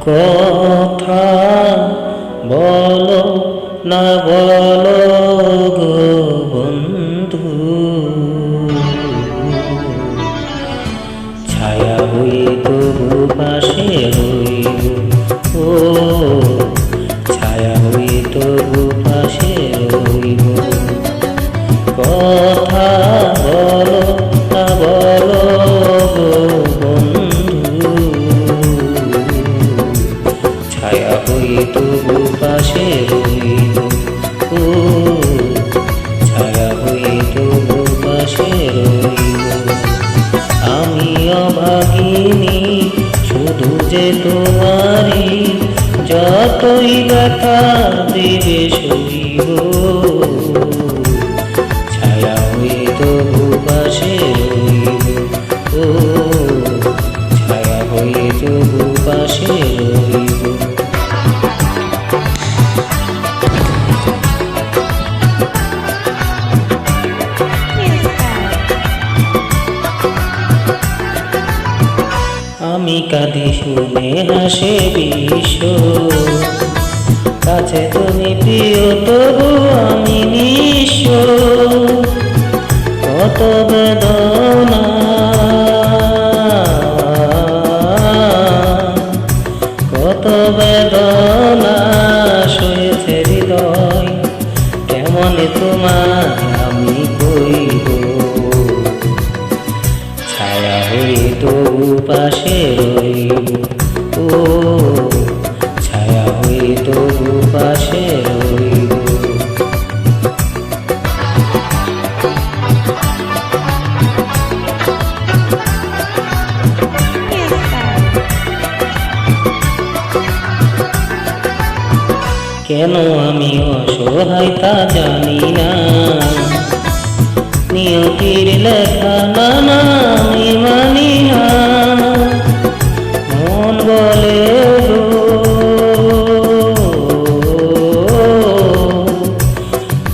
কথা বলো না বলো গো বন্ধু, ছায়া হয়ে তবু পাশে রইব। ও ছায়া হয়ে তবু পাশে রইব। কথা বলো না বলো গো বন্ধু, ছায়া হয়ে তবু পাশে রইব। ও ছায়া হয়ে তবু পাশে রইব। আমি অভাগিনী শুধু যে তোমারই, যতই ব্যথা দিবে সইব। ছায়া হয়ে তবু পাশে রইব। ও ছায়া হয়ে তবু পাশে রইব। আমি কাঁদি শুনে হাসে বিশ্ব, কাছে তুমি প্রিয় তবু আমি নিঃস্ব। কত বেদনা কত বেদনা সয়েছে হৃদয়, কেমন তোমার আমি কইব। ছায়া হয়ে তবু পাশে রইব। ও ছায়া হয়ে তবু পাশে রইব। কেন আমি অসহায় তা জানি না, নিয়তির লেখা নানা আমি মানি না। মন বলে গো,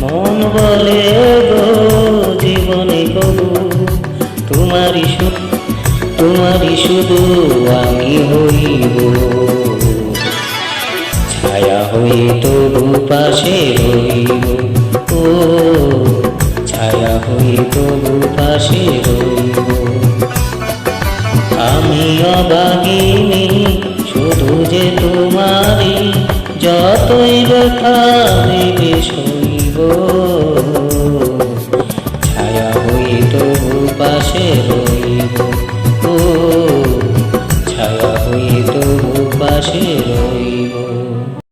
মন বলে গো জীবনে কবু তোমারই শুধু আমি হইব। ছায়া হয়ে তবু পাশে রইব। ও ছায়া হয়ে তবু পাশে রইব। আমি অভাগিনী শুধু যে তোমারই, যতই ব্যথা দিবে সইব। ছায়া হয়ে তবু পাশে রইব। ও ছায়া হয়ে তবু পাশে রইব।